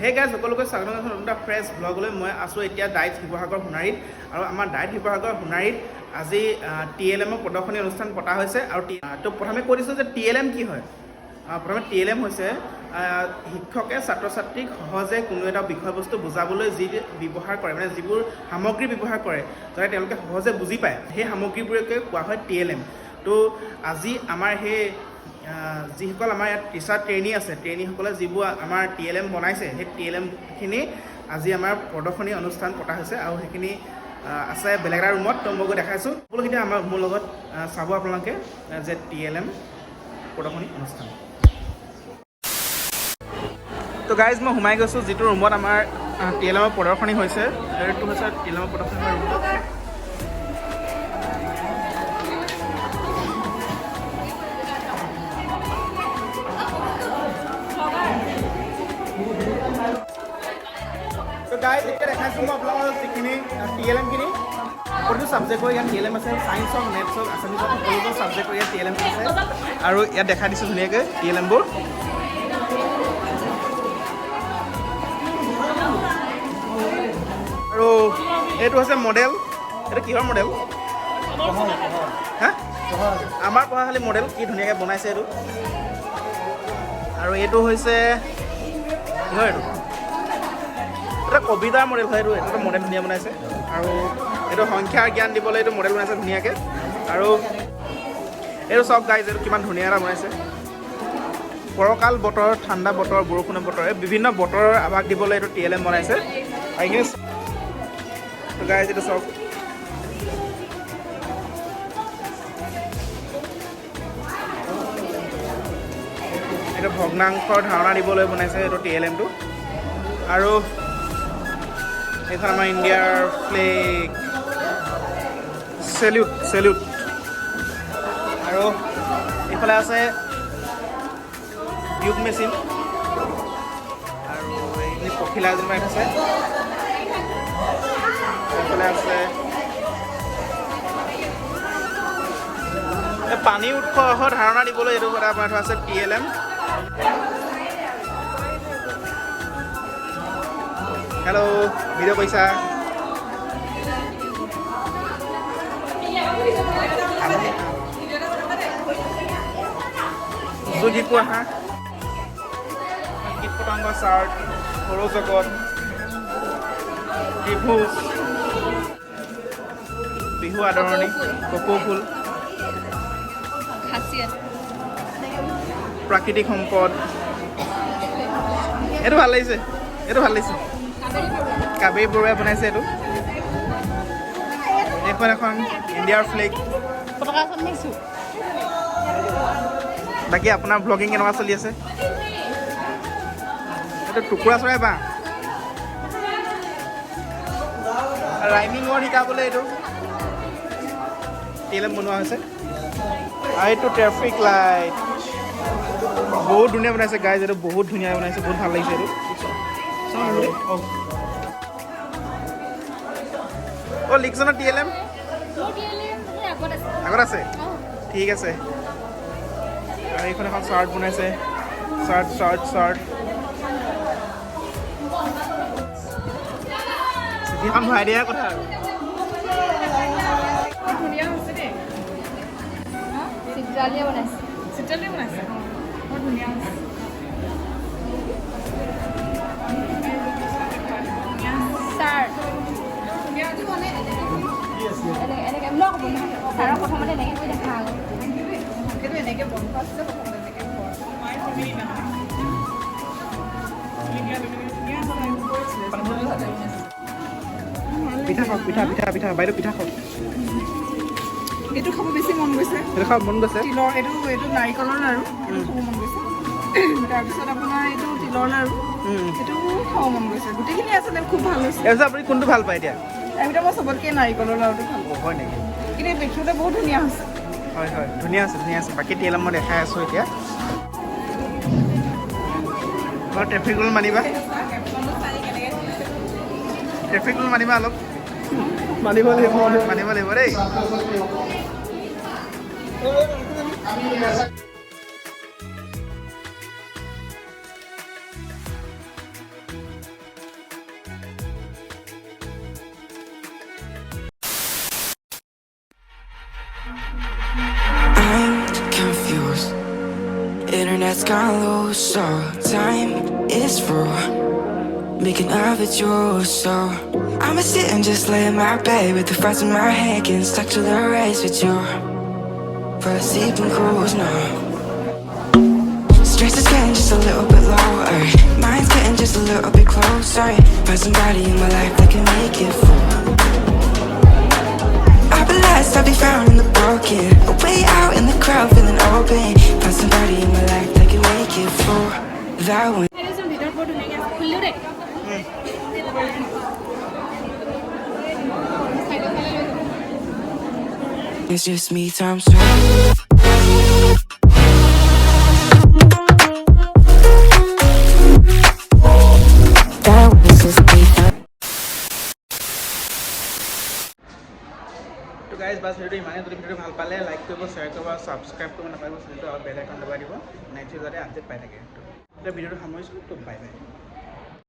Hey guys সকলোকে স্বাগতম জনাইছোঁ নতুন এটা ফ্ৰেছ ব্লগলৈ। মই আছোঁ এতিয়া D.el.ed শিৱসাগৰ সোণাৰীত আৰু আমাৰ D.el.ed শিৱসাগৰ সোণাৰীত আজি TLM প্ৰদৰ্শনী অনুষ্ঠান পতা হৈছে আৰু তো প্ৰথমে কৈ দিছোঁ যে TLM কি হয়। প্ৰথমে TLM হৈছে শিক্ষকে ছাত্ৰ ছাত্ৰীক সহজে কোনো এটা বিষয়বস্তু বুজাবলৈ যি ব্যৱহাৰ কৰে, মানে যিবোৰ সামগ্ৰী ব্যৱহাৰ কৰে যাতে তেওঁলোকে সহজে বুজি পায়, সেই সামগ্ৰীবোৰকে কোৱা হয় TLM। তো আজি আমাৰ সেই যিসকল আমাৰ ইয়াত টিচাৰ ট্ৰেইনী আছে, ট্ৰেইনীসকলে যিবোৰ আমাৰ TLM বনাইছে, সেই TLMখিনি আজি আমাৰ প্ৰদৰ্শনী অনুষ্ঠান পতা হৈছে আৰু সেইখিনি আছে বেলেগ এটা ৰুমত। তো মই গৈ দেখাইছোঁ সকলোখিনি আমাৰ মোৰ লগত চাব আপোনালোকে যে TLM প্ৰদৰ্শনী অনুষ্ঠান। তো গাইজ মই সোমাই গৈছোঁ যিটো ৰুমত আমাৰ TLM প্ৰদৰ্শনী হৈছে, এইটো হৈছে TLM প্ৰদৰ্শনী ৰুম। তো গাইজ এতিয়া দেখাইছোঁ মই আপোনালোকক যিখিনি TLMখিনি প্ৰতিটো ছাবজেক্টৰ ইয়াত TLM আছে, ছায়েন্স হওক, মেথছ হওক, আছামিছ হওক, সকলোবোৰ ছাবজেক্টৰ ইয়াত TLM আছে আৰু ইয়াত দেখাই দিছোঁ ধুনীয়াকৈ TLMবোৰ। আৰু এইটো হৈছে মডেল, এইটো কিহৰ মডেল? হা, আমাৰ পঢ়াশালী মডেল, কি ধুনীয়াকৈ বনাইছে এইটো। আৰু এইটো হৈছে কিহৰ, এইটো এটা কবিতাৰ মডেল হয়, এইটো মডেল ধুনীয়া বনাইছে। আৰু এইটো সংখ্যাৰ জ্ঞান দিবলৈ এইটো মডেল বনাইছে ধুনীয়াকৈ। আৰু এইটো চব গাইজ, এইটো কিমান ধুনীয়া এটা বনাইছে। ফৰকাল বতৰ, ঠাণ্ডা বতৰ, বৰষুণৰ বতৰ, এই বিভিন্ন বতৰৰ আভাস দিবলৈ এইটো TLM বনাইছে। আৰু এইখিনি গাইজ এইটো চব এইটো ভগ্নাংশৰ ধাৰণা দিবলৈ বনাইছে এইটো TLMটো। আৰু এইখন আমাৰ ইণ্ডিয়াৰ ফ্লেগ, চেলিউট। আৰু এইফালে আছে টিউব মেচিন আৰু এইখিনি পখিলা এজন মাৰি আছে। এইফালে আছে পানী উৎসৰ ধাৰণা দিবলৈ এইটো কথা বনাই থোৱা আছে TLM। হেল্ল', ভিডিঅ' কৰিছা? যোগীকো আহা, কীট পতংগ চাৰ্ট, সৌৰজগত, ত্ৰিভুজ, বিহু আদৰণি, কপৌ ফুল, প্ৰাকৃতিক সম্পদ। এইটো ভাল লাগিছে, কাবেৰী বৰুৱাই বনাইছে এইটো। এইখন এখন ইণ্ডিয়াৰ ফ্লেগ। বাকী আপোনাৰ ব্লগিং কেনেকুৱা চলি আছে? এইটো টুকুৰা চৰাই বাঁহ, ৰাইমিং ৱৰ্ড শিকাবলৈ এইটো TLM বনোৱা হৈছে। আৰু এইটো ট্ৰেফিক লাইট, বহুত ধুনীয়া বনাইছে গাইজ, এইটো বহুত ধুনীয়া বনাইছে, বহুত ভাল লাগিছে এইটো। লিখছনৰ TLM আগত আছে, ঠিক আছে। আৰু এইখন এখন চাৰ্ট বনাইছে, চাৰ্ট চিঠিখন ভৰাই দিয়াৰ কথা আৰু। প্ৰথমতে এনেকৈ কৰি দেখা আগত এনেকৈ বন্ধ আছে। পিঠা খাওক, পিঠা বাইদেউ, পিঠা খাওক। এইটো খাব বেছি মন গৈছে, এইটো খাব মন গৈছে। তিলৰ এইটো নাৰিকলৰ লাৰু, এইটো খাব মন গৈছে। তাৰপিছত আপোনাৰ এইটো তিলৰ লাৰু, সেইটো খাব মন গৈছে। গোটেইখিনি আচলতে খুব ভাল হৈছে। তাৰপিছত আপুনি কোনটো ভাল পায় এতিয়া? তাৰ ভিতৰত মই চবতকৈ নাৰিকলৰ লাৰুটো ভাল পাওঁ। হয় নেকি? কিন্তু দেখিবলৈ বহুত ধুনীয়া হৈছে। হয়, ধুনীয়া আছে। বাকী TLM মই দেখাই আছোঁ এতিয়া। ট্ৰেফিক ৰুল মানিবা, অলপ মানিব লাগিব দেই। that's gone loose. So time is through, making of it yours. So I'ma sit and just lay in my bed with the thoughts in my head, getting stuck to the race with you. For a sleeping cruise now. Stress is getting just a little bit lower, mind's getting just a little bit closer. Find somebody in my life that can make it full. I'll be lost, I'll be found in the broken, a way out in the crowd feeling open. Find somebody in my life that can make it full. That one. It's just me times two. তো guys bus ভিডিঅ'টো ইমানেই। যদি ভিডিঅ'টো ভাল পালে like কৰিব, share কৰিব, subscribe কৰিব নাপাৰিব চেনেলটো, আৰু বেল আইকন দবাই দিব নেক্সট যাতে আপডেট পাই থাকে। তো ভিডিঅ'টো সামৰিছোঁ। তো বাই বাই।